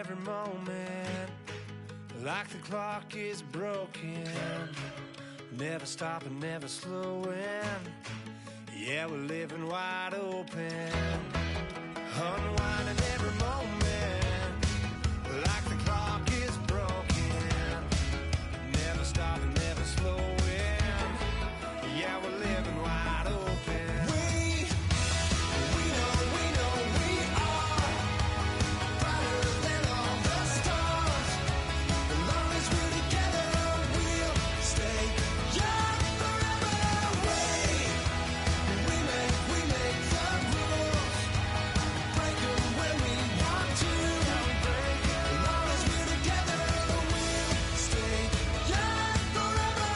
every moment, like the clock is broken. Never stopping, never slowing. Yeah, we're living wide open. Unwinding every moment, like the clock is broken. Never stopping, never slowing. Yeah, we're living wide open. We know we are brighter than all the stars. As long as we're together, we'll stay young forever. We make the rules, break them when we want to. As long as we're together, we'll stay young forever.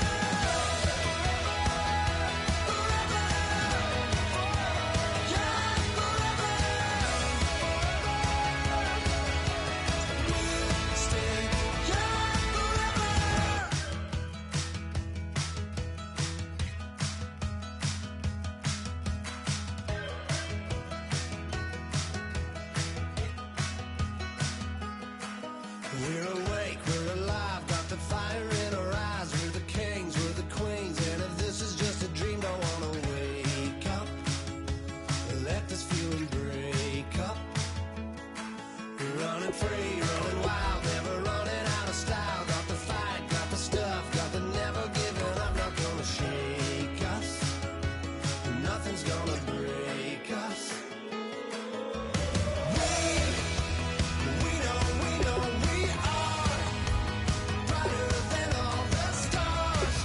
We're awake, we're alive, got the fire in our eyes. We're the kings, we're the queens, and if this is just a dream, don't wanna wake up. Let this feeling break up. We're running free, running wild, never running out of style. Got the fight, got the stuff, got the never giving up. Not gonna shake us, nothing's gonna break us. We know we are brighter than all the stars.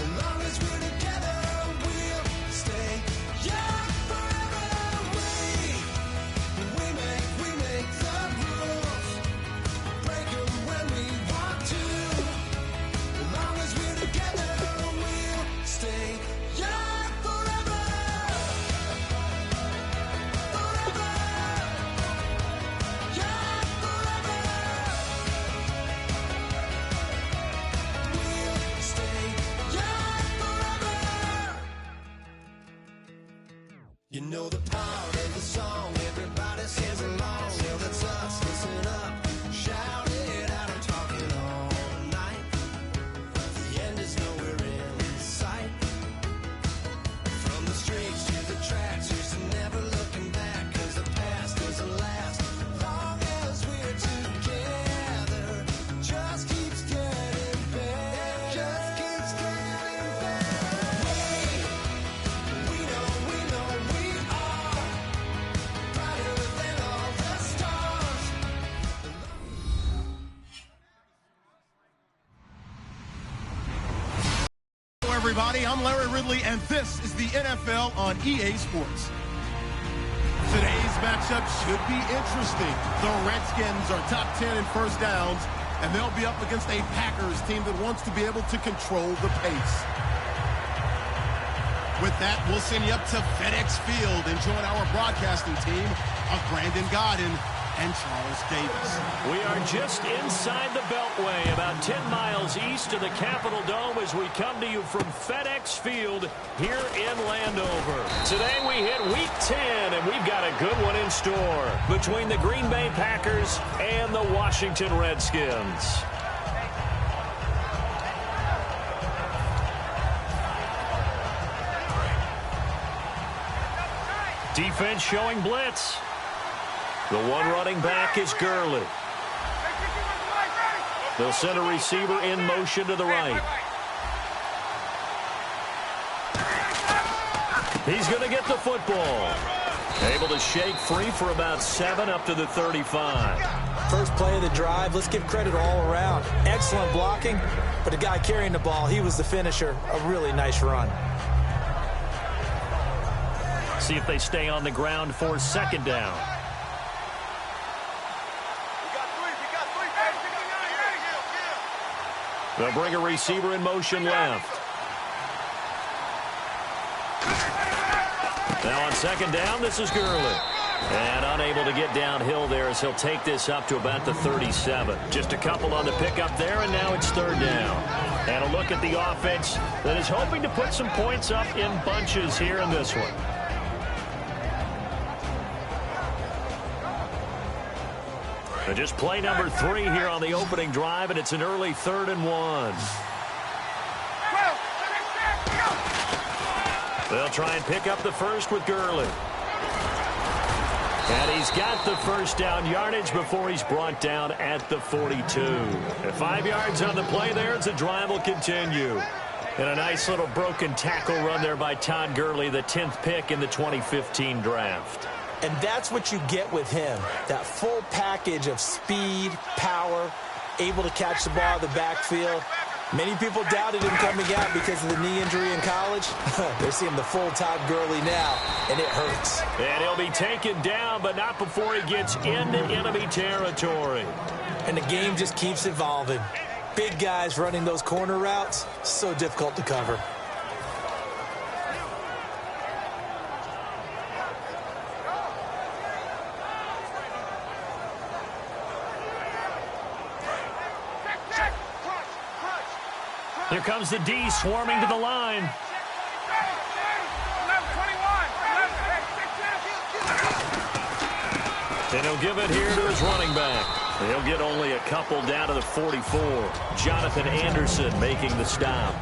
As long as we're together, we'll stay young forever. We make the rules, break them when we want to. As long as we're together, we'll stay young forever. Forever. Young forever. We'll stay young forever. You know the part of the song, everybody sings along. Well, that's us, listen up, shout it out, I'm talking all night. The end is nowhere in sight. From the streets to the tracks, here's to never looking back, 'cause the past doesn't last. Long as we're together, just keeps getting better. Just keeps getting better. We know we are brighter than all the stars. Hello, everybody. I'm Larry Ridley, and this is the NFL on EA Sports. Today's matchup should be interesting. The Redskins are top 10 in first downs, and they'll be up against a Packers team that wants to be able to control the pace. With that, we'll send you up to FedEx Field and join our broadcasting team of Brandon Godden and Charles Davis. We are just inside the Beltway, about 10 miles east of the Capitol Dome as we come to you from FedEx Field here in Landover. Today we hit Week 10, and we've got a good one in store between the Green Bay Packers and the Washington Redskins. Defense showing blitz. The one running back is Gurley. They'll send a receiver in motion to the right. He's going to get the football. Able to shake free for about 7 up to the 35. First play of the drive, let's give credit all around. Excellent blocking, but the guy carrying the ball, he was the finisher. A really nice run. See if they stay on the ground for second down. They'll bring a receiver in motion left. Now on second down, this is Gurley. And unable to get downhill there as he'll take this up to about the 37. Just a couple on the pickup there, and now it's third down. And a look at the offense that is hoping to put some points up in bunches here in this one. Just play number 3 here on the opening drive, and it's an early 3rd and 1. They'll try and pick up the first with Gurley. And he's got the first down yardage before he's brought down at the 42. 5 yards on the play there as the drive will continue. And a nice little broken tackle run there by Todd Gurley, the 10th pick in the 2015 draft. And that's what you get with him, that full package of speed, power, able to catch the ball out of the backfield. Many people doubted him coming out because of the knee injury in college. They're seeing the full Todd Gurley now, and it hurts. And he'll be taken down, but not before he gets into enemy territory. And the game just keeps evolving. Big guys running those corner routes, so difficult to cover. Here comes the D swarming to the line. And he'll give it here to his running back. He'll get only a couple down to the 44. Jonathan Anderson making the stop.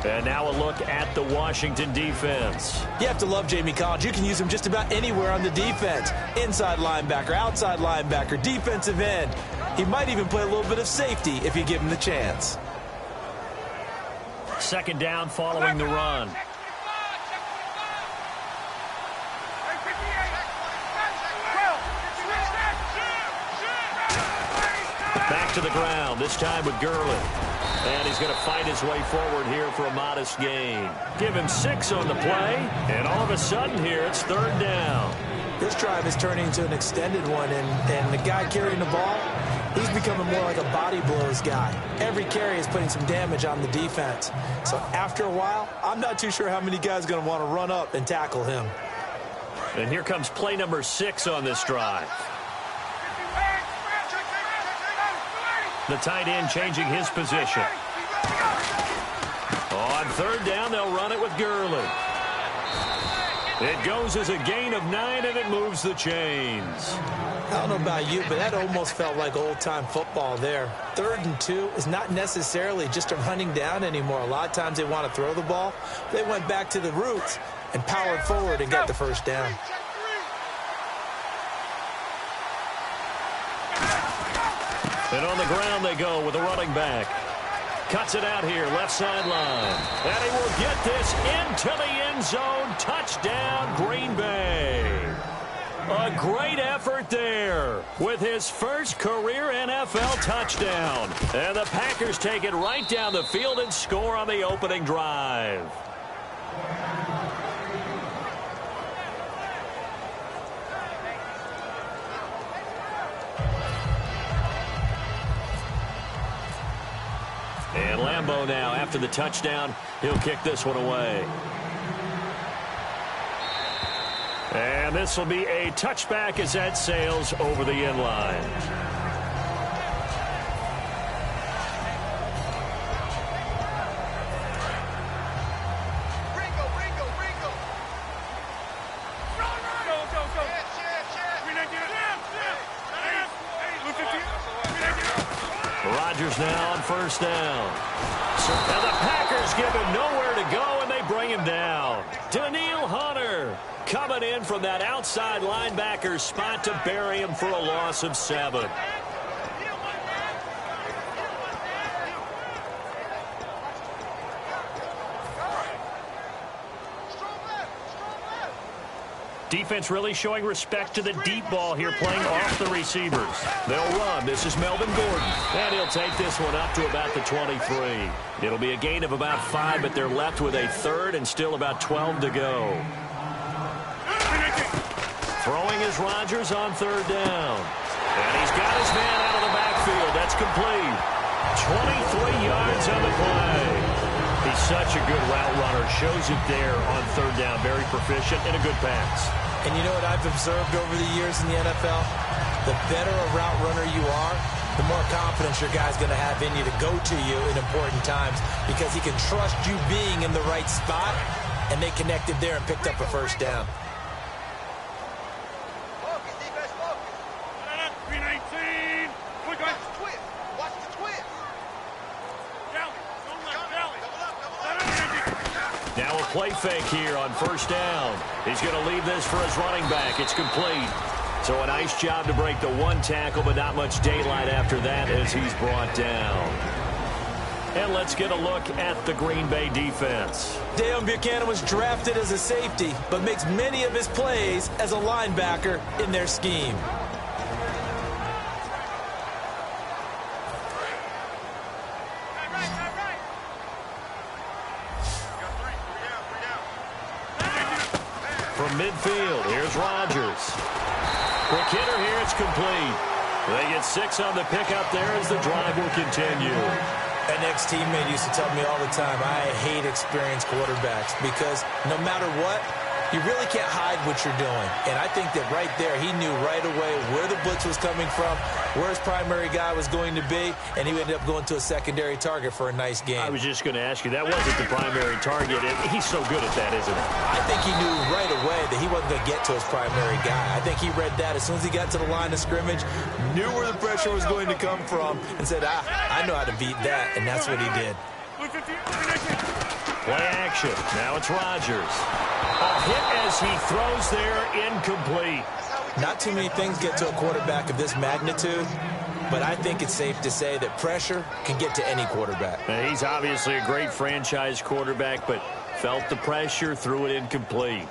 And now a look at the Washington defense. You have to love Jamie Collins. You can use him just about anywhere on the defense. Inside linebacker, outside linebacker, defensive end. He might even play a little bit of safety if you give him the chance. 2nd down following the run. Back to the ground, this time with Gurley. And he's going to fight his way forward here for a modest gain. Give him 6 on the play, and all of a sudden here it's 3rd down. This drive is turning into an extended one, and the guy carrying the ball, he's becoming more like a body blows guy. Every carry is putting some damage on the defense. So after a while, I'm not too sure how many guys are going to want to run up and tackle him. And here comes play number 6 on this drive. The tight end changing his position. On 3rd down, they'll run it with Gurley. It goes as a gain of 9, and it moves the chains. I don't know about you, but that almost felt like old-time football there. 3rd and 2 is not necessarily just a running down anymore. A lot of times they want to throw the ball. They went back to the roots and powered forward and got the first down. And on the ground they go with the running back. Cuts it out here, left sideline. And he will get this into the end zone. Touchdown, Green Bay. A great effort there with his first career NFL touchdown. And the Packers take it right down the field and score on the opening drive. And Lambeau now, after the touchdown, he'll kick this one away. And this will be a touchback as that sails over the end line. Rodgers now on 1st down. And the Packers give him nowhere to go, and they bring him down. Danielle Hunter coming in from that outside linebacker spot to bury him for a loss of 7. Defense really showing respect to the deep ball here, playing off the receivers. They'll run. This is Melvin Gordon. And he'll take this one up to about the 23. It'll be a gain of about 5, but they're left with a 3rd and still about 12 to go. Throwing is Rodgers on 3rd down. And he's got his man out of the backfield. That's complete. 23 yards on the play. He's such a good route runner. Shows it there on 3rd down. Very proficient and a good pass. And you know what I've observed over the years in the NFL? The better a route runner you are, the more confidence your guy's going to have in you to go to you in important times because he can trust you being in the right spot, and they connected there and picked up a 1st down. play fake here on first down. He's going to leave this for his running back. It's complete. So a nice job to break the one tackle, but not much daylight after that as he's brought down. And let's get a look at the Green Bay defense. Dale Buchanan was drafted as a safety, but makes many of his plays as a linebacker in their scheme. From midfield, here's Rodgers. Quick hitter here, it's complete. They get 6 on the pickup there as the drive will continue. An ex-teammate used to tell me all the time, I hate experienced quarterbacks because no matter what, you really can't hide what you're doing. And I think that right there, he knew right away where the blitz was coming from, where his primary guy was going to be, and he ended up going to a secondary target for a nice game. I was just going to ask you, that wasn't the primary target. He's so good at that, isn't he? I think he knew right away that he wasn't going to get to his primary guy. I think he read that as soon as he got to the line of scrimmage, knew where the pressure was going to come from, and said, I know how to beat that, and that's what he did. Play action. Now it's Rodgers. A hit as he throws there, incomplete. Not too many things get to a quarterback of this magnitude, but I think it's safe to say that pressure can get to any quarterback. Now, he's obviously a great franchise quarterback, but felt the pressure, threw it incomplete.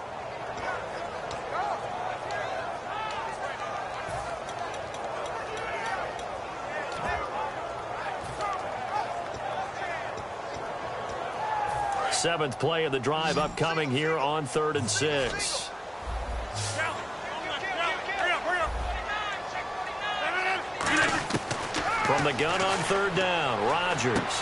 Seventh play of the drive upcoming here on 3rd and 6. From the gun on 3rd down, Rodgers.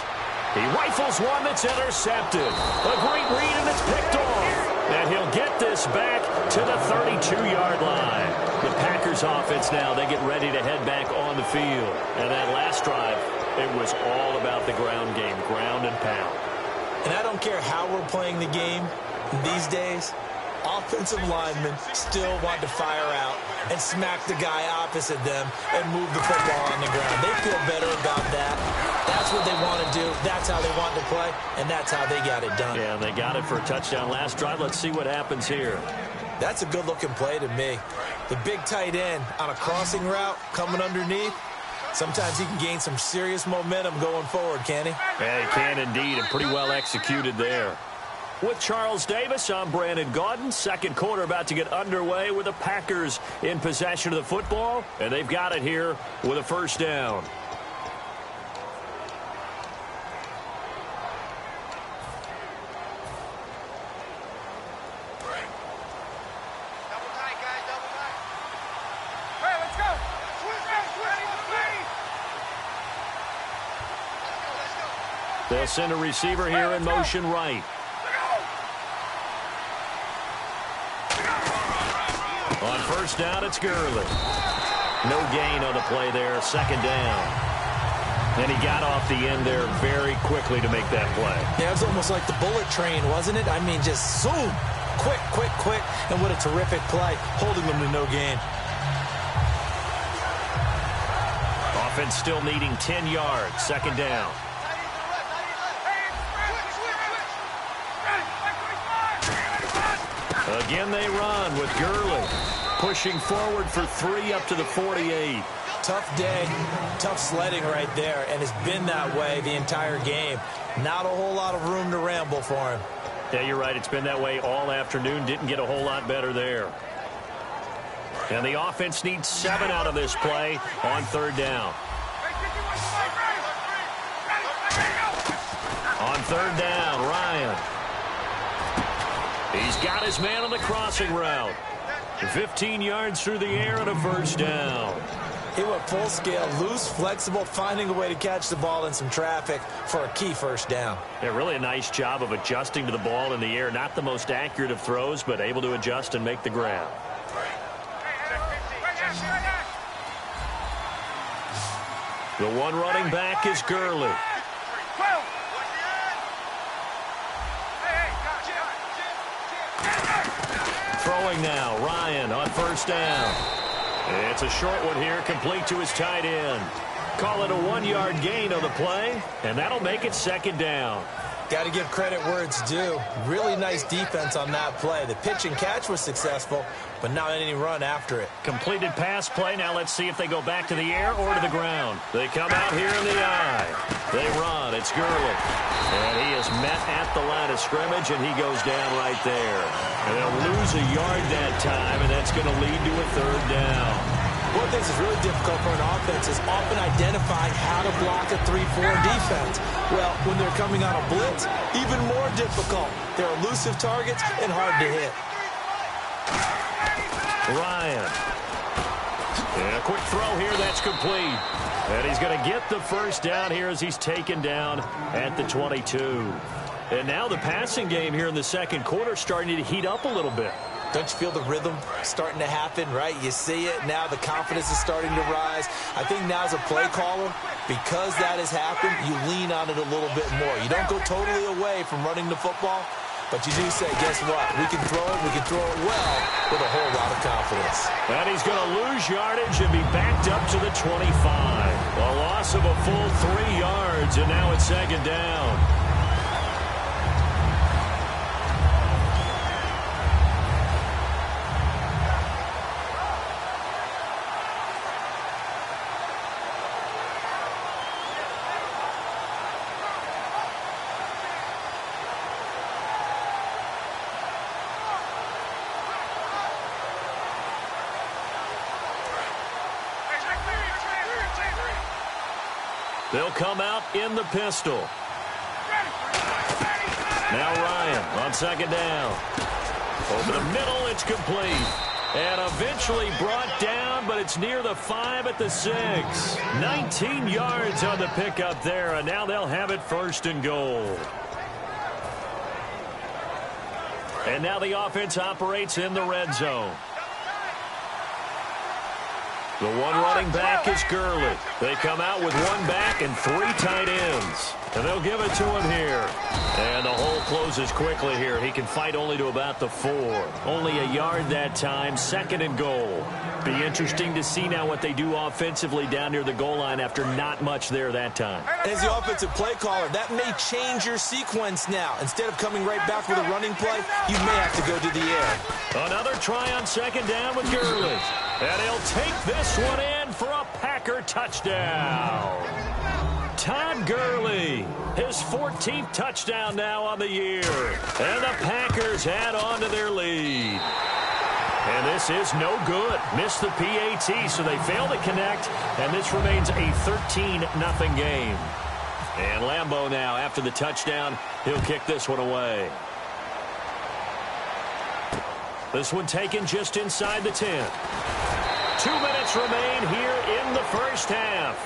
He rifles one that's intercepted. A great read, and it's picked off. And he'll get this back to the 32-yard line. The Packers offense now, they get ready to head back on the field. And that last drive, it was all about the ground game, ground and pound. And I don't care how we're playing the game these days, offensive linemen still want to fire out and smack the guy opposite them and move the football on the ground. They feel better about that. That's what they want to do. That's how they want to play, and that's how they got it done. Yeah, they got it for a touchdown last drive. Let's see what happens here. That's a good-looking play to me. The big tight end on a crossing route coming underneath. Sometimes he can gain some serious momentum going forward, can he? Yeah, he can indeed, and pretty well executed there. With Charles Davis, I'm Brandon Gaudin. Second quarter about to get underway with the Packers in possession of the football, and they've got it here with a first down. They'll send a receiver here in motion right. On first down, it's Gurley. No gain on the play there, second down. And he got off the end there very quickly to make that play. Yeah, it was almost like the bullet train, wasn't it? I mean, just zoom. Quick, quick, quick. And what a terrific play, holding them to no gain. Offense still needing 10 yards, second down. Again they run with Gurley. Pushing forward for 3 up to the 48. Tough day, tough sledding right there, and it's been that way the entire game. Not a whole lot of room to ramble for him. Yeah, you're right. It's been that way all afternoon. Didn't get a whole lot better there. And the offense needs 7 out of this play on third down. On third down, Ryan. He's got his man on the crossing route. 15 yards through the air and a first down. He went full scale, loose, flexible, finding a way to catch the ball in some traffic for a key first down. Yeah, really a nice job of adjusting to the ball in the air. Not the most accurate of throws, but able to adjust and make the grab. The one running back is Gurley. Throwing now, Ryan on first down. It's a short one here, complete to his tight end. Call it a 1-yard gain on the play, and that'll make it second down. Got to give credit where it's due. Really nice defense on that play. The pitch and catch was successful, but not any run after it. Completed pass play. Now let's see if they go back to the air or to the ground. They come out here in the eye. They run. It's Gurley. And he is met at the line of scrimmage, and he goes down right there. And they'll lose a yard that time, and that's going to lead to a third down. One thing that's really difficult for an offense is often identifying how to block a 3-4 defense. Well, when they're coming on a blitz, even more difficult. They're elusive targets and hard to hit. Ryan. And a quick throw here, that's complete. And he's going to get the first down here as he's taken down at the 22. And now the passing game here in the second quarter starting to heat up a little bit. Don't you feel the rhythm starting to happen, right? You see it. Now the confidence is starting to rise. I think now as a play caller, because that has happened, you lean on it a little bit more. You don't go totally away from running the football, but you do say, guess what? We can throw it. We can throw it well with a whole lot of confidence. And he's going to lose yardage and be backed up to the 25. A loss of a full 3 yards, and now it's second down. They'll come out in the pistol. Now Ryan on second down. Over the middle, it's complete. And eventually brought down, but it's near the 5 at the 6. 19 yards on the pickup there, and now they'll have it first and goal. And now the offense operates in the red zone. The one running back is Gurley. They come out with one back and 3 tight ends. And they'll give it to him here. And the hole closes quickly here. He can fight only to about the 4. Only a yard that time, second and goal. Be interesting to see now what they do offensively down near the goal line after not much there that time. As the offensive play caller, that may change your sequence now. Instead of coming right back with a running play, you may have to go to the air. Another try on second down with Gurley. And he'll take this one in for a Packer touchdown. Todd Gurley, his 14th touchdown now on the year. And the Packers add on to their lead. And this is no good. Missed the PAT, so they fail to connect. And this remains a 13-0 game. And Lambeau now, after the touchdown, he'll kick this one away. This one taken just inside the 10. 2 minutes remain here in the first half.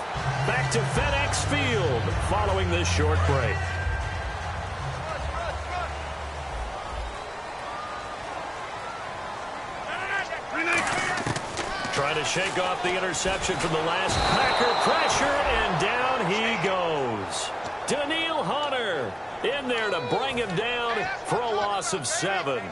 Back to FedEx Field following this short break. Trying to shake off the interception from the last Packer pressure, and down he goes. Daniil Hunter in there to bring him down for a loss of 7.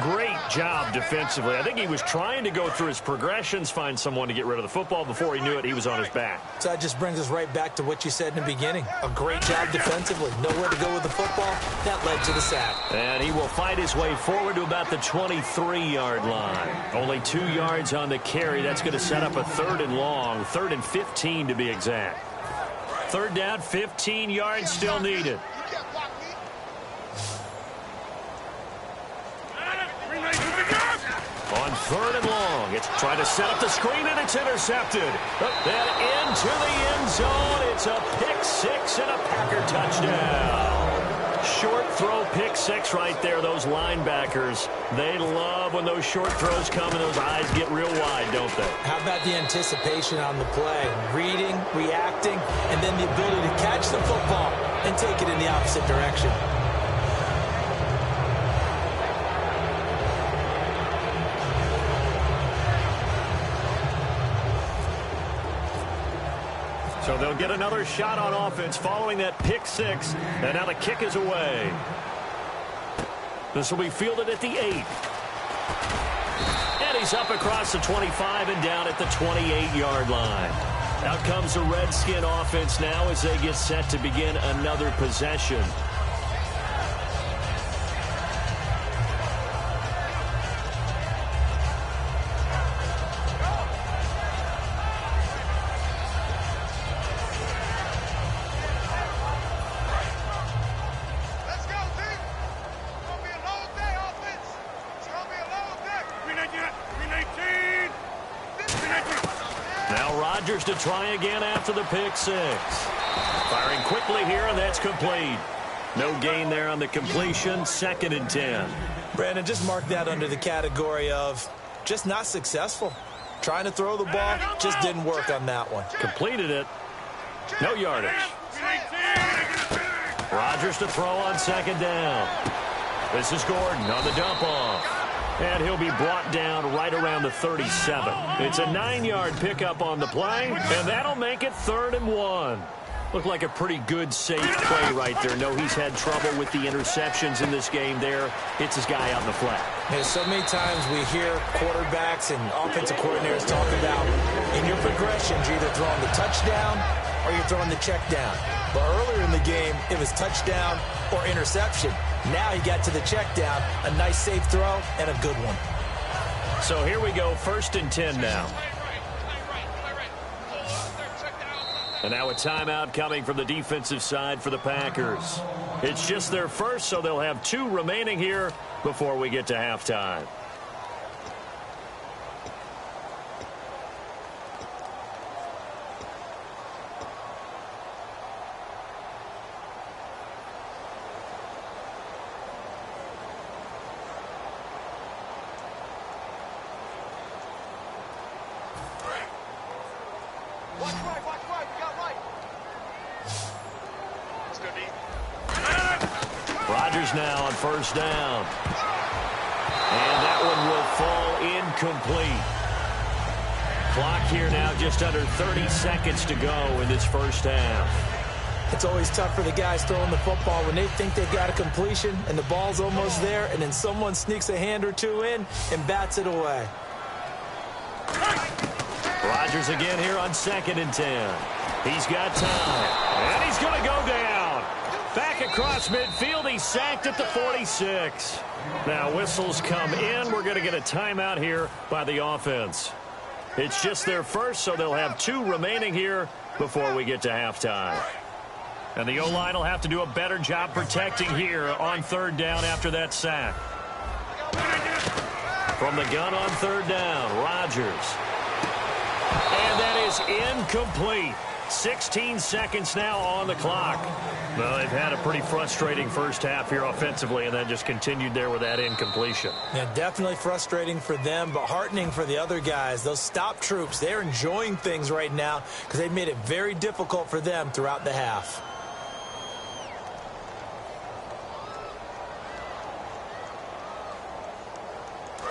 Great job defensively. I think he was trying to go through his progressions, find someone to get rid of the football. Before he knew it, he was on his back. So that just brings us right back to what you said in the beginning. A great job defensively. Nowhere to go with the football. That led to the sack. And he will fight his way forward to about the 23-yard line. Only 2 yards on the carry. That's going to set up a 3rd and long. 3rd and 15 to be exact. 3rd down, 15 yards still needed. On 3rd and long, it's trying to set up the screen, and it's intercepted. Then into the end zone. It's a pick 6 and a Packer touchdown. Short throw, pick 6 right there. Those linebackers, they love when those short throws come and those eyes get real wide, don't they? How about the anticipation on the play? Reading, reacting, and then the ability to catch the football and take it in the opposite direction. So they'll get another shot on offense following that pick 6. And now the kick is away. This will be fielded at the 8. And he's up across the 25 and down at the 28-yard line. Out comes the Redskin offense now as they get set to begin another possession. Rodgers to try again after the pick six. Firing quickly here, and that's complete. No gain there on the completion. 2nd and 10. Brandon, just mark that under the category of just not successful. Trying to throw the ball, just didn't work on that one. Completed it. No yardage. Rodgers to throw on 2nd down. This is Gordon on the dump off. And he'll be brought down right around the 37. It's a 9-yard pickup on the play, and that'll make it 3rd and 1. Looked like a pretty good, safe play right there. No, he's had trouble with the interceptions in this game there. Hits his guy out in the flat. Yeah, so many times we hear quarterbacks and offensive coordinators talk about in your progressions, you're either throwing the touchdown or you're throwing the check down. But earlier in the game, it was touchdown or interception. Now he got to the check down, a nice safe throw, and a good one. So here we go, 1st and 10 now. And now a timeout coming from the defensive side for the Packers. It's just their first, so they'll have 2 remaining here before we get to halftime. Rodgers now on 1st down. And that one will fall incomplete. Clock here now just under 30 seconds to go in this first half. It's always tough for the guys throwing the football when they think they've got a completion and the ball's almost there, and then someone sneaks a hand or two in and bats it away. Rodgers again here on 2nd and 10. He's got time. And he's going to go down. Back across midfield. He's sacked at the 46. Now whistles come in. We're going to get a timeout here by the offense. It's just their first, so they'll have 2 remaining here before we get to halftime. And the O-line will have to do a better job protecting here on 3rd down after that sack. From the gun on 3rd down, Rodgers. And that is incomplete. 16 seconds now on the clock. Well, they've had a pretty frustrating first half here offensively, and then just continued there with that incompletion. Yeah, definitely frustrating for them, but heartening for the other guys. Those stop troops, they're enjoying things right now because they've made it very difficult for them throughout the half.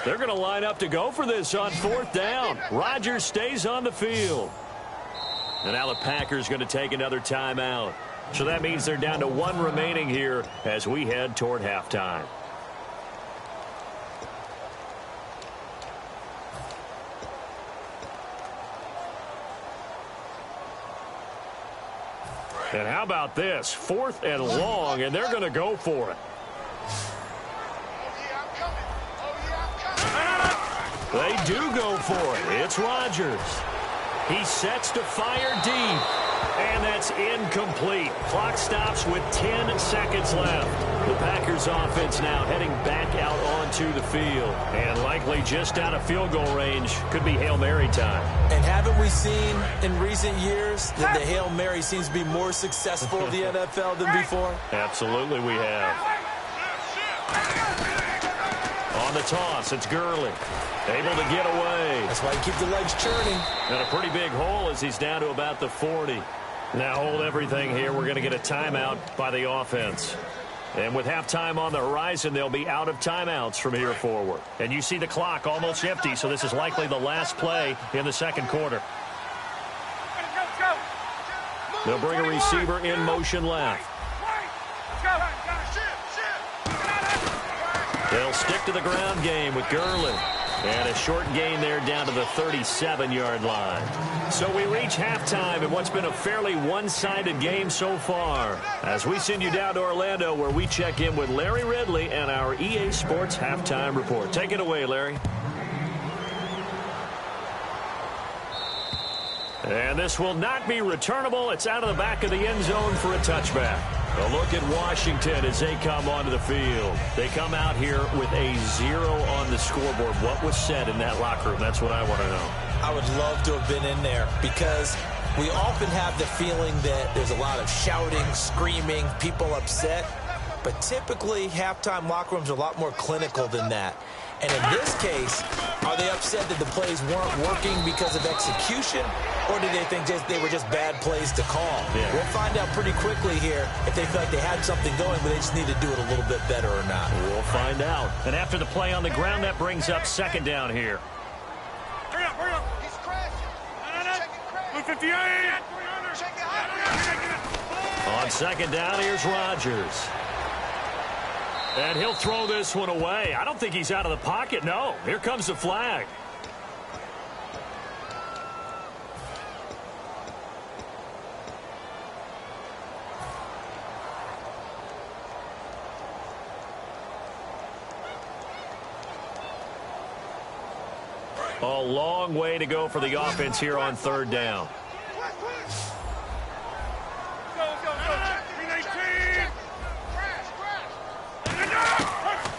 They're going to line up to go for this on 4th down. Rodgers stays on the field. And now the Packers going to take another timeout. So that means they're down to 1 remaining here as we head toward halftime. And how about this? 4th and long, and they're going to go for it. They do go for it. It's Rodgers. He sets to fire deep, and that's incomplete. Clock stops with 10 seconds left. The Packers offense now heading back out onto the field, and likely just out of field goal range. Could be Hail Mary time. And haven't we seen in recent years that the Hail Mary seems to be more successful in the NFL than before? Absolutely we have. On the toss, it's Gurley. Able to get away. That's why you keep the legs churning. And a pretty big hole as he's down to about the 40. Now hold everything here. We're going to get a timeout by the offense. And with halftime on the horizon, they'll be out of timeouts from here forward. And you see the clock almost empty, so this is likely the last play in the 2nd quarter. They'll bring a receiver in motion left. They'll stick to the ground game with Gurley. And a short gain there down to the 37-yard line. So we reach halftime in what's been a fairly one-sided game so far. As we send you down to Orlando, where we check in with Larry Ridley and our EA Sports Halftime Report. Take it away, Larry. And this will not be returnable. It's out of the back of the end zone for a touchback. A look at Washington as they come onto the field. They come out here with a 0 on the scoreboard. What was said in that locker room? That's what I want to know. I would love to have been in there because we often have the feeling that there's a lot of shouting, screaming, people upset. But typically, halftime locker rooms are a lot more clinical than that. And in this case, are they upset that the plays weren't working because of execution, or do they think they were just bad plays to call? Yeah. We'll find out pretty quickly here if they feel like they had something going, but they just need to do it a little bit better or not. We'll find out. And after the play on the ground, that brings up second down here. Hurry up, hurry up. He's crashing. He's checking crash. 58. On second down, here's Rodgers. And he'll throw this one away. I don't think he's out of the pocket. No, here comes the flag. A long way to go for the offense here on third down.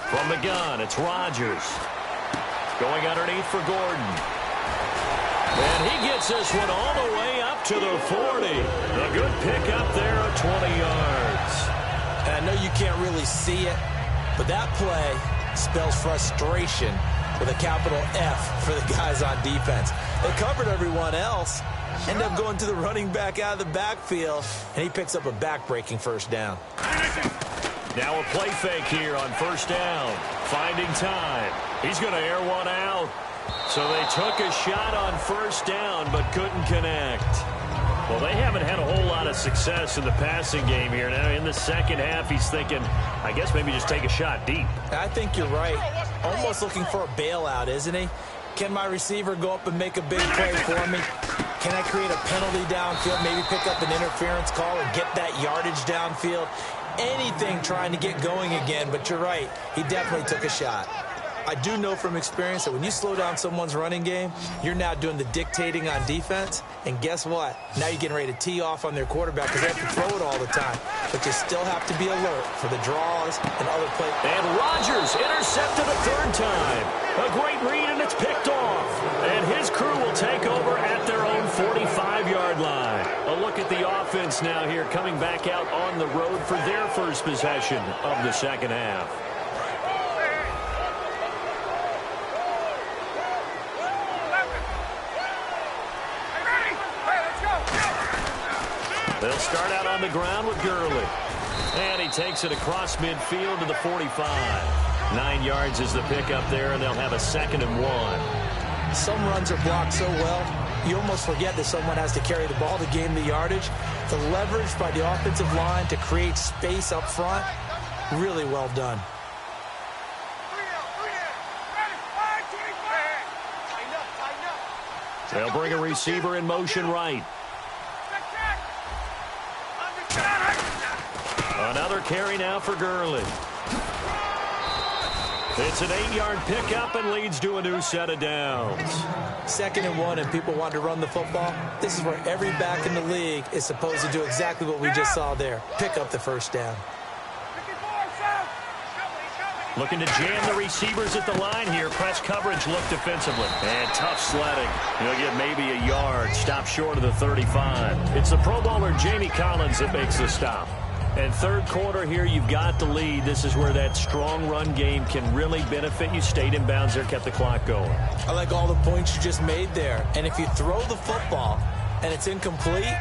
From the gun, it's Rodgers. Going underneath for Gordon. And he gets this one all the way up to the 40. A good pickup there at 20 yards. And I know you can't really see it, but that play spells frustration with a capital F for the guys on defense. They covered everyone else, end up going to the running back out of the backfield, and he picks up a back-breaking first down. Now a play fake here on first down. Finding time. He's going to air one out. So they took a shot on first down but couldn't connect. Well, they haven't had a whole lot of success in the passing game here. Now in the second half, he's thinking, I guess maybe just take a shot deep. I think you're right. Almost looking for a bailout, isn't he? Can my receiver go up and make a big play for me? Can I create a penalty downfield, maybe pick up an interference call and get that yardage downfield? Anything trying to get going again, but you're right. He definitely took a shot. I do know from experience that when you slow down someone's running game, you're now doing the dictating on defense. And guess what? Now you're getting ready to tee off on their quarterback because they have to throw it all the time. But you still have to be alert for the draws and other plays. And Rodgers intercepted a third time. A great read, and it's picked off. And his crew will take over at their own 45-yard line. A look at the offense now here, coming back out on the road for their first possession of the second half. They'll start out on the ground with Gurley. And he takes it across midfield to the 45. 9 yards is the pickup there, and they'll have a 2nd and 1. Some runs are blocked so well, you almost forget that someone has to carry the ball to gain the yardage. The leverage by the offensive line to create space up front, really well done. They'll bring a receiver in motion right. Another carry now for Gurley. It's an 8-yard pickup and leads to a new set of downs. 2nd and 1 and people want to run the football. This is where every back in the league is supposed to do exactly what we just saw there. Pick up the first down. Looking to jam the receivers at the line here. Press coverage look defensively. And tough sledding. He'll get maybe a yard. Stop short of the 35. It's the Pro Bowler Jamie Collins that makes the stop. And third quarter here, you've got the lead. This is where that strong run game can really benefit you. Stayed in bounds there, kept the clock going. I like all the points you just made there. And if you throw the football and it's incomplete,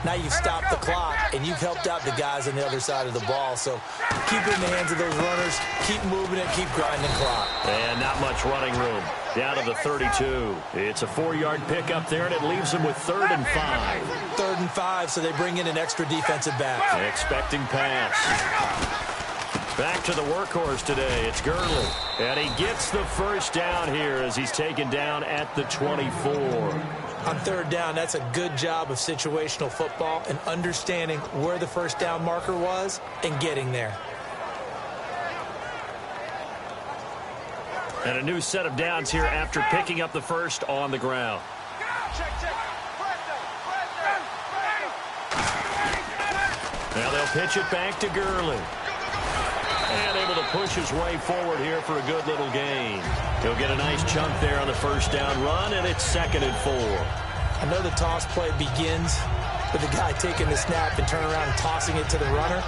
now you've stopped the clock and you've helped out the guys on the other side of the ball. So keep it in the hands of those runners. Keep moving it. Keep grinding clock. And not much running room. Down to the 32. It's a 4-yard pickup there, and it leaves them with 3rd and 5. 3rd and 5, so they bring in an extra defensive back. Expecting pass. Back to the workhorse today. It's Gurley. And he gets the first down here as he's taken down at the 24. On 3rd down, that's a good job of situational football and understanding where the first down marker was and getting there. And a new set of downs here after picking up the first on the ground. Now they'll pitch it back to Gurley. And able to push his way forward here for a good little gain. He'll get a nice chunk there on the first down run, and it's 2nd and 4. I know the toss play begins with the guy taking the snap and turning around and tossing it to the runner.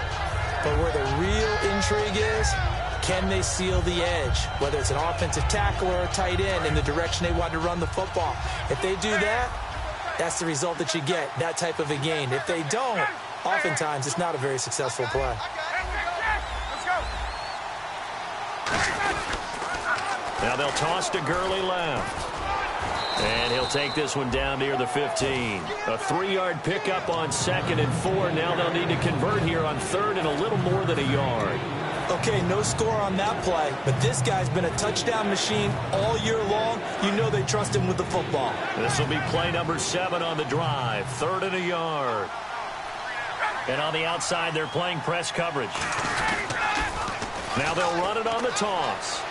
But where the real intrigue is, can they seal the edge? Whether it's an offensive tackle or a tight end in the direction they want to run the football. If they do that, that's the result that you get, that type of a gain. If they don't, oftentimes it's not a very successful play. Now they'll toss to Gurley left. And he'll take this one down near the 15. A 3-yard pickup on 2nd and 4. Now they'll need to convert here on 3rd and a little more than a yard. Okay, no score on that play, but this guy's been a touchdown machine all year long. You know they trust him with the football. This will be play number 7 on the drive. 3rd and a yard. And on the outside, they're playing press coverage. Now they'll run it on the toss.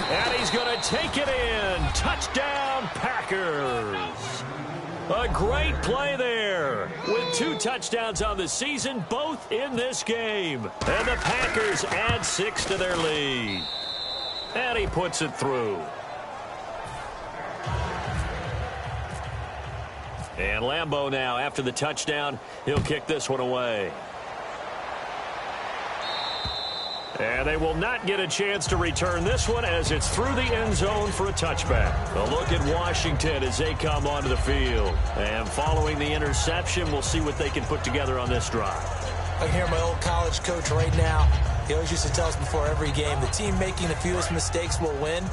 And he's going to take it in. Touchdown, Packers. A great play there. With 2 touchdowns on the season, both in this game. And the Packers add 6 to their lead. And he puts it through. And Lambeau now, after the touchdown, he'll kick this one away. And they will not get a chance to return this one as it's through the end zone for a touchback. A look at Washington as they come onto the field. And following the interception, we'll see what they can put together on this drive. I can hear my old college coach right now. He always used to tell us before every game, the team making the fewest mistakes will win.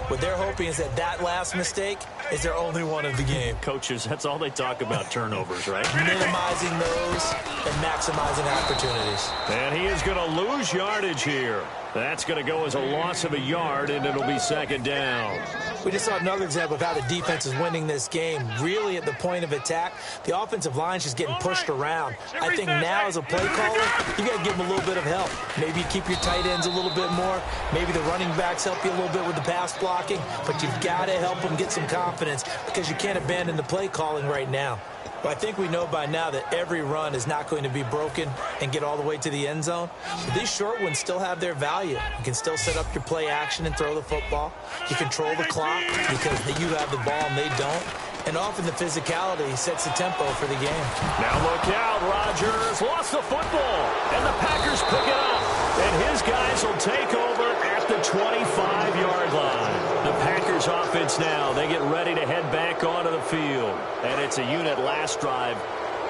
What they're hoping is that that last mistake is their only one of the game. Coaches, that's all they talk about, turnovers, right? Minimizing those and maximizing opportunities. And he is going to lose yardage here. That's going to go as a loss of a yard, and it'll be 2nd down. We just saw another example of how the defense is winning this game. Really at the point of attack, the offensive line's just getting pushed around. I think now as a play caller, you got to give them a little bit of help. Maybe keep your tight ends a little bit more. Maybe the running backs help you a little bit with the pass blocking. But you've got to help them get some confidence because you can't abandon the play calling right now. Well, I think we know by now that every run is not going to be broken and get all the way to the end zone. But these short ones still have their value. You can still set up your play action and throw the football. You control the clock because you have the ball and they don't. And often the physicality sets the tempo for the game. Now look out, Rodgers lost the football. And the Packers pick it up. And his guys will take over at the 25-yard line. The Packers offense now, they get ready to head back onto the field. And it's a unit last drive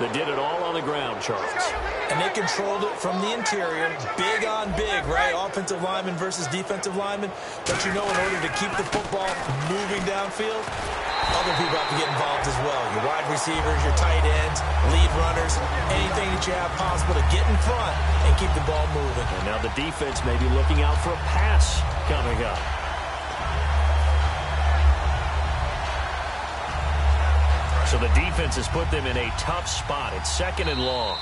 that did it all on the ground, Charles. And they controlled it from the interior, big on big, right? Offensive lineman versus defensive lineman. But you know, in order to keep the football moving downfield, other people have to get involved as well. Your wide receivers, your tight ends, lead runners, anything that you have possible to get in front and keep the ball moving. And now the defense may be looking out for a pass coming up. So the defense has put them in a tough spot. It's 2nd and long.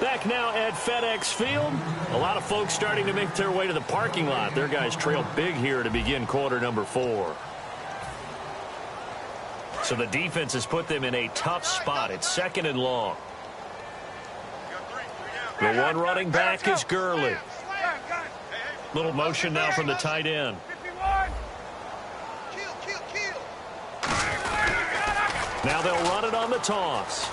Back now at FedEx Field. A lot of folks starting to make their way to the parking lot. Their guys trail big here to begin quarter number 4. So the defense has put them in a tough spot. It's 2nd and long. The one running back is Gurley. Little motion now from the tight end. Now they'll run it on the toss.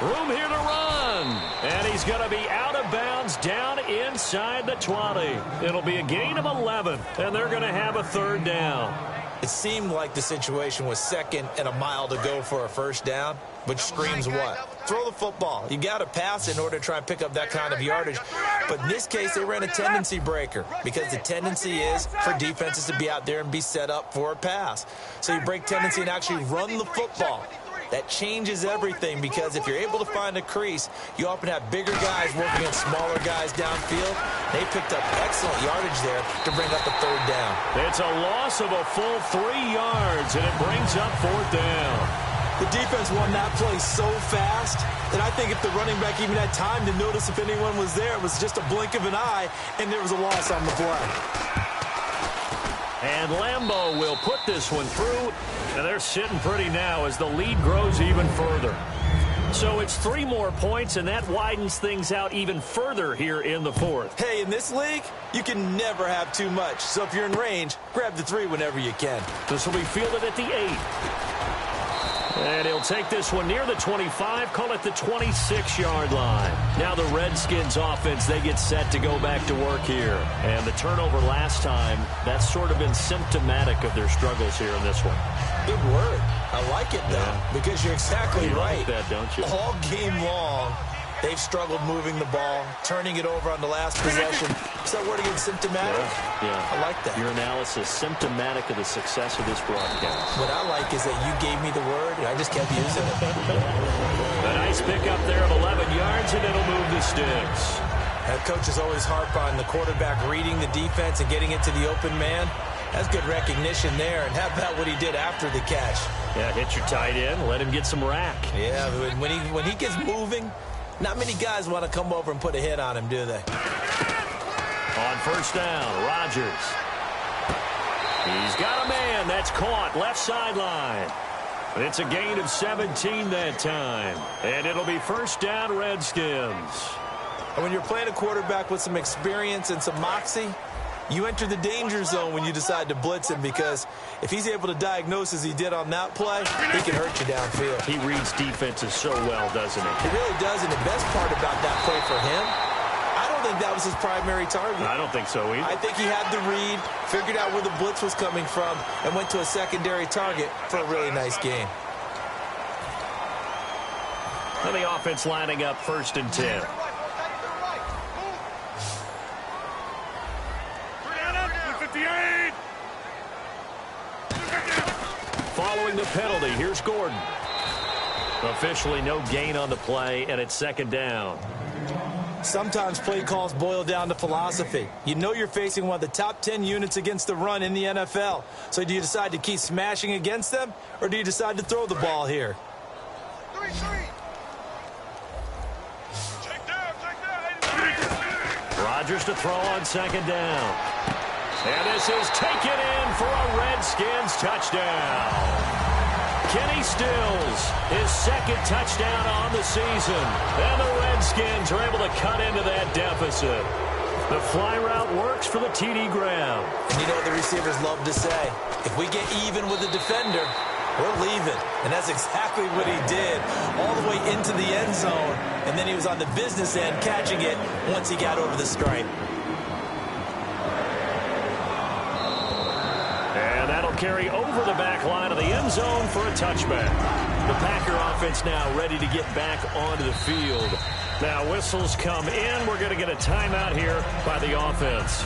Room here to run. And he's going to be out of bounds down inside the 20. It'll be a gain of 11, and they're going to have a 3rd down. It seemed like the situation was 2nd and a mile to go for a 1st down, which screams what? Throw the football. You got to pass in order to try and pick up that kind of yardage. But in this case, they ran a tendency breaker because the tendency is for defenses to be out there and be set up for a pass. So you break tendency and actually run the football. That changes everything because if you're able to find a crease, you often have bigger guys working against smaller guys downfield. They picked up excellent yardage there to bring up the 3rd down. It's a loss of a full 3 yards, and it brings up 4th down. The defense won that play so fast that I think if the running back even had time to notice if anyone was there, it was just a blink of an eye, and there was a loss on the play. And Lambeau will put this one through, and they're sitting pretty now as the lead grows even further. So it's 3 more points, and that widens things out even further here in the fourth. Hey, in this league, you can never have too much. So if you're in range, grab the 3 whenever you can. This will be fielded at the 8. And he'll take this one near the 25, call it the 26-yard line. Now the Redskins offense, they get set to go back to work here. And the turnover last time, that's sort of been symptomatic of their struggles here in this one. Good word. I like it, though, because you're exactly right. You like that, don't you? All game long, they've struggled moving the ball, turning it over on the last possession. Is that word again, symptomatic? Yeah. I like that. Your analysis, symptomatic of the success of this broadcast. What I like is that you gave me the word, and I just kept using it. A nice pickup there of 11 yards, and it'll move the sticks. Head coaches always harp on the quarterback reading the defense and getting it to the open man. That's good recognition there. And how about what he did after the catch? Yeah, hit your tight end, let him get some rack. Yeah, when he gets moving, not many guys want to come over and put a hit on him, do they? On first down, Rodgers. He's got a man. That's caught. Left sideline. It's a gain of 17 that time. And it'll be first down, Redskins. And when you're playing a quarterback with some experience and some moxie, you enter the danger zone when you decide to blitz him, because if he's able to diagnose as he did on that play, he can hurt you downfield. He reads defenses so well, doesn't he? He really does, and the best part about that play for him, I don't think that was his primary target. I don't think so either. I think he had the read, figured out where the blitz was coming from, and went to a secondary target for a really nice game. And the offense lining up first and 10. Following the penalty, here's Gordon. Officially no gain on the play, and it's second down. Sometimes play calls boil down to philosophy. You know you're facing one of the top 10 units against the run in the NFL. So do you decide to keep smashing against them, or do you decide to throw the ball here? Rodgers to throw on second down. And this is taken in for a Redskins touchdown. Kenny Stills, his second touchdown on the season. And the Redskins are able to cut into that deficit. The fly route works for the TD Graham. And you know what the receivers love to say? If we get even with the defender, we're leaving. And that's exactly what he did, all the way into the end zone. And then he was on the business end catching it once he got over the stripe. And that'll carry over the back line of the end zone for a touchback. The Packer offense now ready to get back onto the field. Now whistles come in. We're going to get a timeout here by the offense.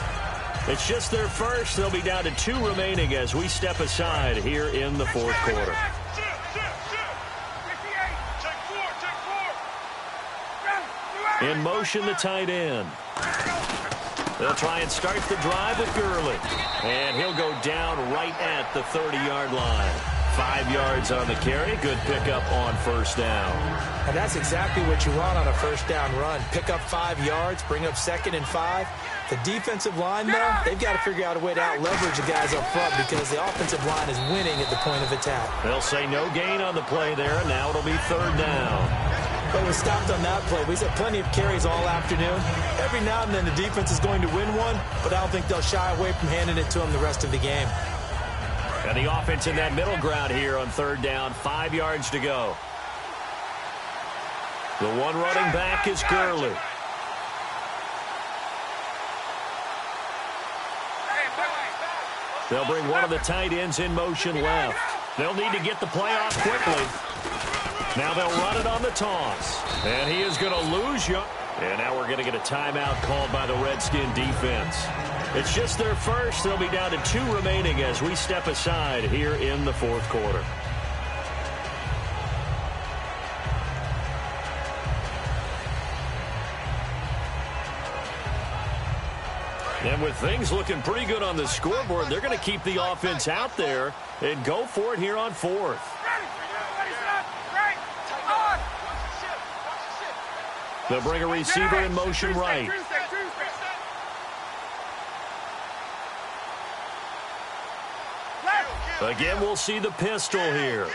It's just their first. They'll be down to 2 remaining as we step aside here in the fourth quarter. In motion, the tight end. They'll try and start the drive with Gurley. And he'll go down right at the 30-yard line. 5 yards on the carry. Good pickup on first down. And that's exactly what you want on a first down run. Pick up 5 yards, bring up 2nd and 5. The defensive line, though, they've got to figure out a way to out-leverage the guys up front because the offensive line is winning at the point of attack. They'll say no gain on the play there. Now it'll be 3rd down. But we stopped on that play. We've had plenty of carries all afternoon. Every now and then the defense is going to win one, but I don't think they'll shy away from handing it to them the rest of the game. And the offense in that middle ground here on 3rd down. 5 yards to go. The one running back is Gurley. They'll bring one of the tight ends in motion left. They'll need to get the play off quickly. Now they'll run it on the toss. And he is going to lose you. And now we're going to get a timeout called by the Redskin defense. It's just their first. They'll be down to 2 remaining as we step aside here in the fourth quarter. And with things looking pretty good on the scoreboard, they're going to keep the offense out there and go for it here on 4th. They'll bring a receiver in motion right. Again, we'll see the pistol here.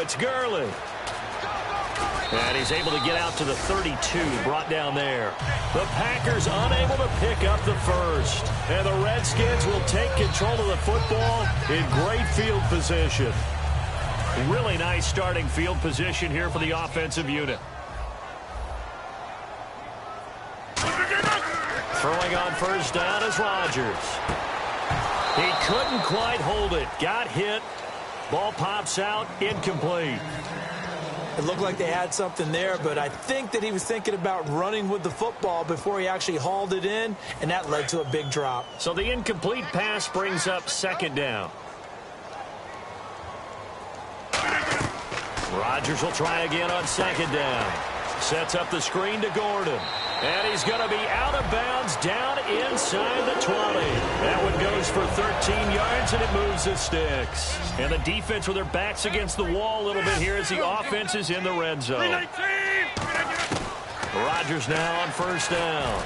it's Gurley. And he's able to get out to the 32, brought down there. The Packers unable to pick up the first. And the Redskins will take control of the football in great field position. Really nice starting field position here for the offensive unit. Throwing on first down is Rodgers. He couldn't quite hold it. Got hit. Ball pops out. Incomplete. It looked like they had something there, but I think that he was thinking about running with the football before he actually hauled it in, and that led to a big drop. So the incomplete pass brings up second down. Rodgers will try again on second down. Sets up the screen to Gordon. And he's going to be out of bounds down inside the 20. That one goes for 13 yards, and it moves the sticks. And the defense with their backs against the wall a little bit here as the offense is in the red zone. Rodgers now on first down.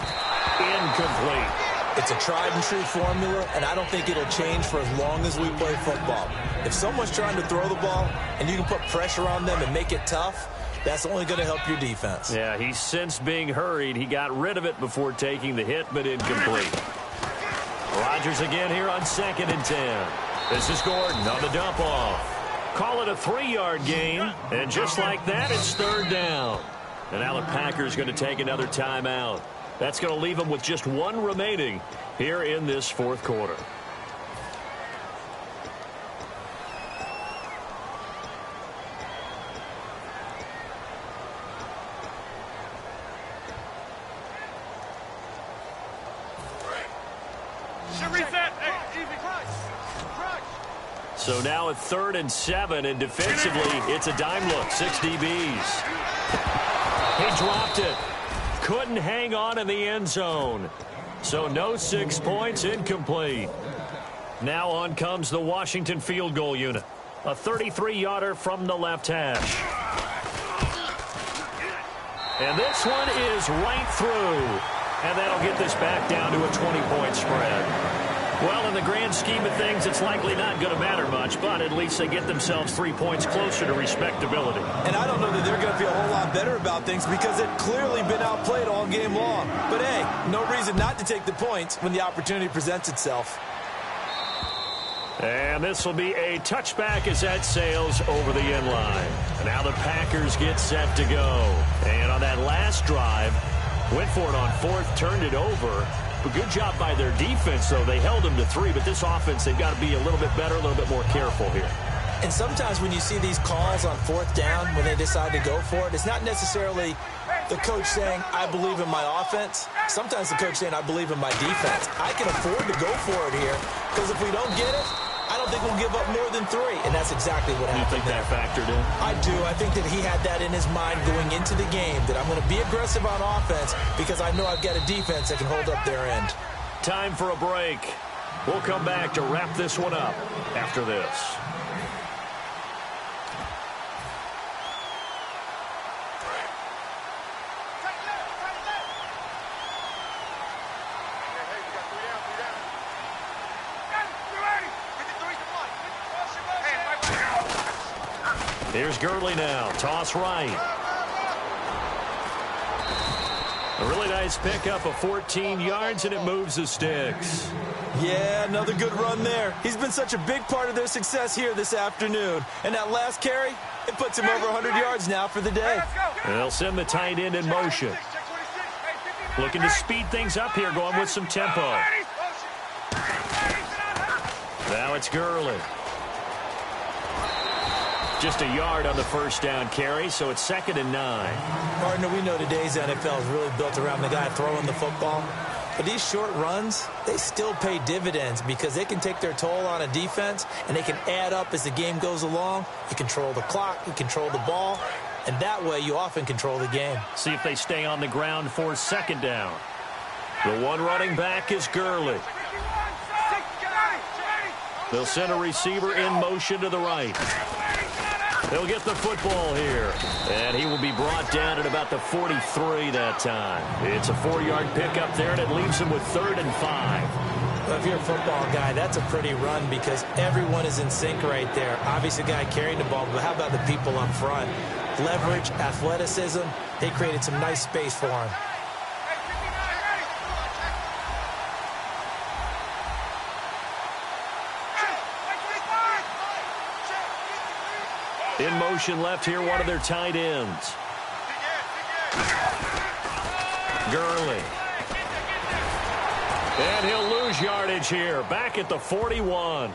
Incomplete. It's a tried-and-true formula, and I don't think it'll change for as long as we play football. If someone's trying to throw the ball and you can put pressure on them and make it tough, that's only going to help your defense. Yeah, he's since being hurried. He got rid of it before taking the hit, but incomplete. Rodgers again here on 2nd and 10. This is Gordon on the dump-off. Call it a 3-yard gain, and just like that, it's third down. And now the Packers going to take another timeout. That's going to leave them with just one remaining here in this fourth quarter. So now at 3rd and 7, and defensively, it's a dime look. 6 DBs. He dropped it. Couldn't hang on in the end zone. So no 6 points, incomplete. Now on comes the Washington field goal unit. A 33-yarder from the left hash. And this one is right through. And that'll get this back down to a 20-point spread. Well, in the grand scheme of things, it's likely not going to matter much, but at least they get themselves 3 points closer to respectability. And I don't know that they're going to feel a whole lot better about things because they've clearly been outplayed all game long. But, hey, no reason not to take the points when the opportunity presents itself. And this will be a touchback as that sails over the end line. And now the Packers get set to go. And on that last drive, went for it on 4th, turned it over. A good job by their defense, though. They held them to 3, but this offense, they've got to be a little bit better, a little bit more careful here. And sometimes when you see these calls on 4th down, when they decide to go for it, it's not necessarily the coach saying, I believe in my offense. Sometimes the coach saying, I believe in my defense. I can afford to go for it here, because if we don't get it, I don't think we'll give up more than 3, and that's exactly what happened. You think that factored in? I do. I think that he had that in his mind going into the game, that I'm going to be aggressive on offense because I know I've got a defense that can hold up their end. Time for a break. We'll come back to wrap this one up after this. Here's Gurley now. Toss right. A really nice pickup of 14 yards, and it moves the sticks. Yeah, another good run there. He's been such a big part of their success here this afternoon. And that last carry, it puts him over 100 yards now for the day. And they'll send the tight end in motion. Looking to speed things up here, going with some tempo. Now it's Gurley. Just a yard on the first down carry, so it's 2nd and 9. Partner, we know today's NFL is really built around the guy throwing the football. But these short runs, they still pay dividends because they can take their toll on a defense, and they can add up as the game goes along. You control the clock, you control the ball, and that way you often control the game. See if they stay on the ground for 2nd down. The one running back is Gurley. They'll send a receiver in motion to the right. They'll get the football here. And he will be brought down at about the 43 that time. It's a 4-yard pickup there, and it leaves him with 3rd and 5. If you're a football guy, that's a pretty run because everyone is in sync right there. Obviously, the guy carrying the ball, but how about the people up front? Leverage, athleticism, they created some nice space for him. In motion left here, one of their tight ends. Gurley. And he'll lose yardage here, back at the 41.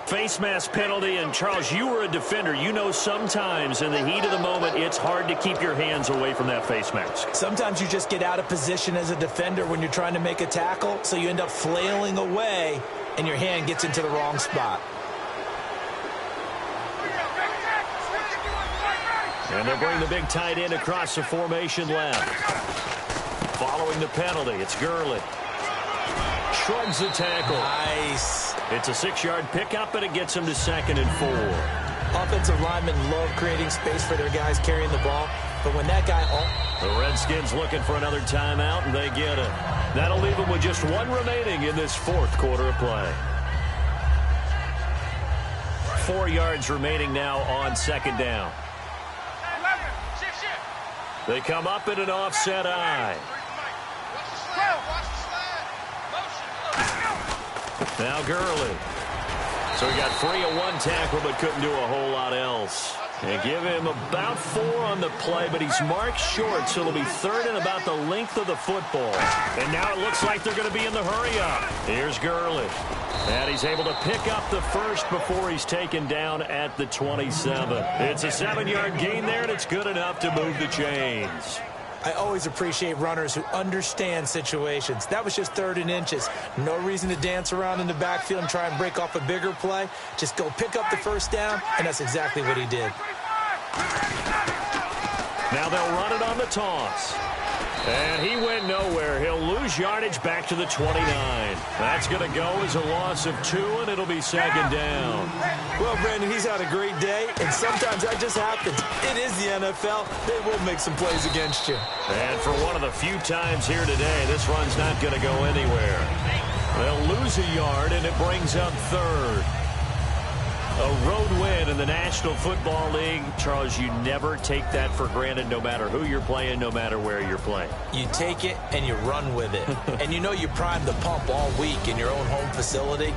Face mask penalty, and Charles, you were a defender. You know sometimes in the heat of the moment, it's hard to keep your hands away from that face mask. Sometimes you just get out of position as a defender when you're trying to make a tackle, so you end up flailing away, and your hand gets into the wrong spot. And they'll bring the big tight end across the formation left. Following the penalty, it's Gurley. Shrugs the tackle. Nice. It's a 6-yard pickup, and it gets him to 2nd and 4. Offensive linemen love creating space for their guys carrying the ball, but when that guy... The Redskins looking for another timeout, and they get it. That'll leave them with just one remaining in this 4th quarter of play. 4 yards remaining now on 2nd down. They come up in an offset eye. Now Gurley. So he got free of one tackle but couldn't do a whole lot else. And give him about 4 on the play, but he's marked short, so it'll be 3rd and about the length of the football. And now it looks like they're going to be in the hurry-up. Here's Gurley. And he's able to pick up the first before he's taken down at the 27. It's a 7-yard gain there, and it's good enough to move the chains. I always appreciate runners who understand situations. That was just 3rd and inches. No reason to dance around in the backfield and try and break off a bigger play. Just go pick up the first down, and that's exactly what he did. Now they'll run it on the toss. And he went nowhere. He'll lose yardage back to the 29. That's going to go as a loss of 2, and it'll be 2nd down. Well, Brandon, he's had a great day, and sometimes that just happens. It is the NFL. They will make some plays against you. And for one of the few times here today, this run's not going to go anywhere. They'll lose a yard, and it brings up 3rd. A road win in the National Football League. Charles, you never take that for granted, no matter who you're playing, no matter where you're playing. You take it and you run with it. And you know you primed the pump all week in your own home facility.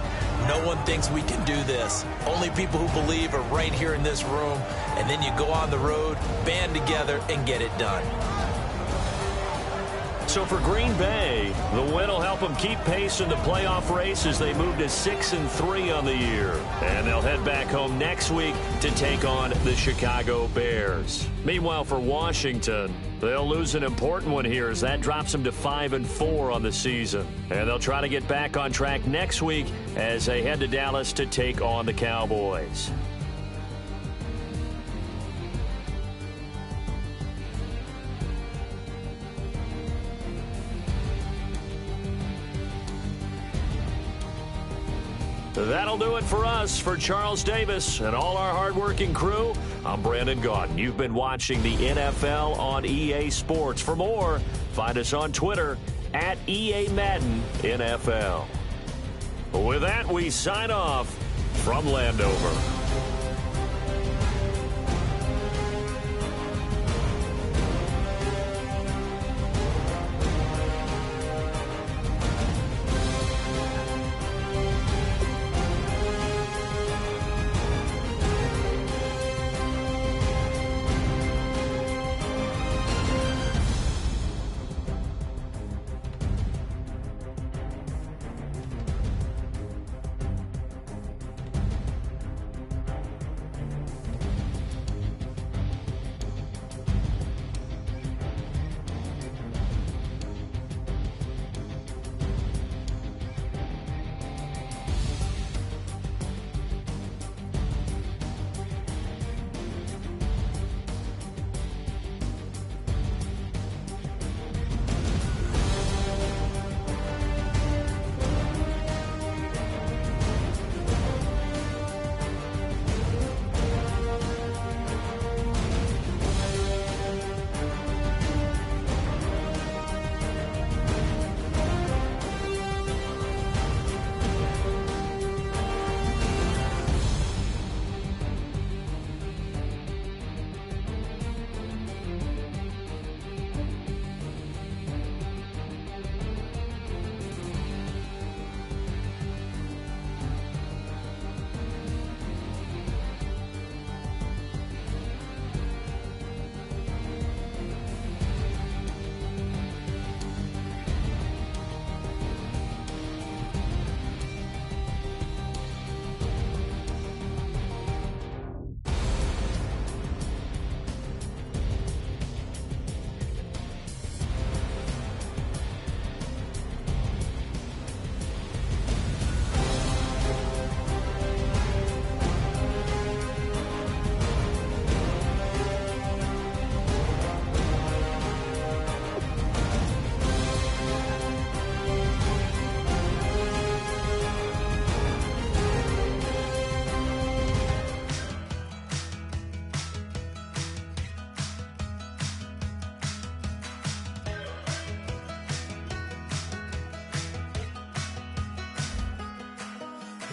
No one thinks we can do this. Only people who believe are right here in this room. And then you go on the road, band together, and get it done. So for Green Bay, the win will help them keep pace in the playoff race as they move to 6-3 on the year. And they'll head back home next week to take on the Chicago Bears. Meanwhile, for Washington, they'll lose an important one here as that drops them to 5-4 on the season. And they'll try to get back on track next week as they head to Dallas to take on the Cowboys. That'll do it for us. For Charles Davis and all our hardworking crew, I'm Brandon Gaudin. You've been watching the NFL on EA Sports. For more, find us on Twitter at EA Madden NFL. With that, we sign off from Landover.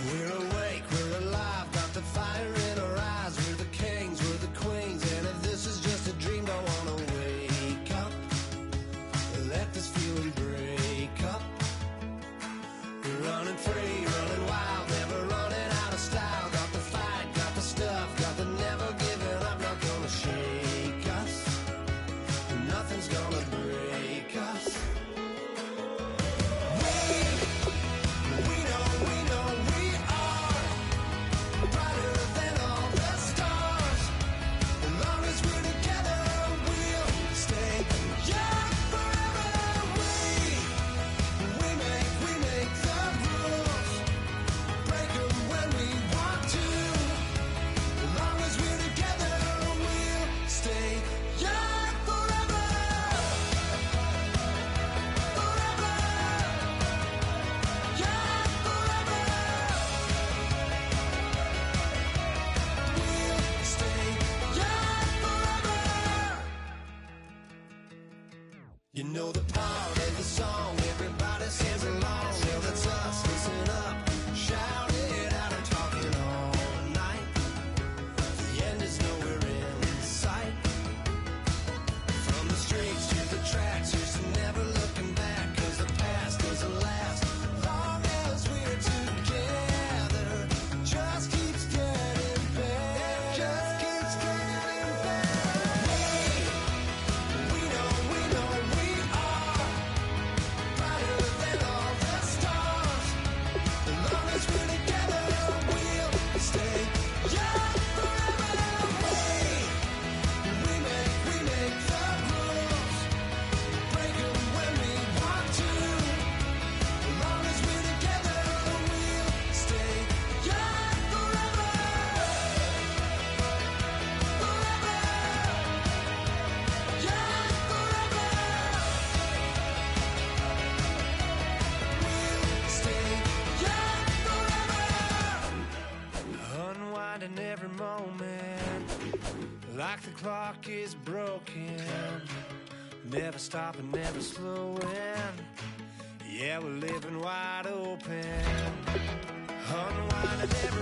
We're awake, we're alive, got the fire in our eyes. We're the kings, we're the queens, and if this is just a dream, don't wanna wake up. Let this feeling break up. We're running free, running wild, never running out of style. Got the fight, got the stuff, got the never giving up. Not gonna shake us, nothing's gonna break us. We know we are brighter than all the stars. As long as we're together, we'll stay young forever. We make the rules, break 'em when we want to. As long as we're together, we'll stay young forever. Forever. Young forever. We'll stay young forever. You know the part of the song, everybody sings along. Well, that's us, listen up, shout it out. I'm talking all night. The end is nowhere in sight. From the streets to the tracks, here's to never looking back. 'Cause the past doesn't last long as we're together. Just keeps getting better. Just keeps getting better. We know we are brighter than all the stars. As long as we're together, we'll stay young forever. We make the rules, break 'em when we want to. As long as we're together, we'll stay young forever. Forever. Young forever. We'll stay young forever. Unwinding every moment, like the clock is broken. Never stopping, never slowing. Yeah, we're living wide open. Unwinding every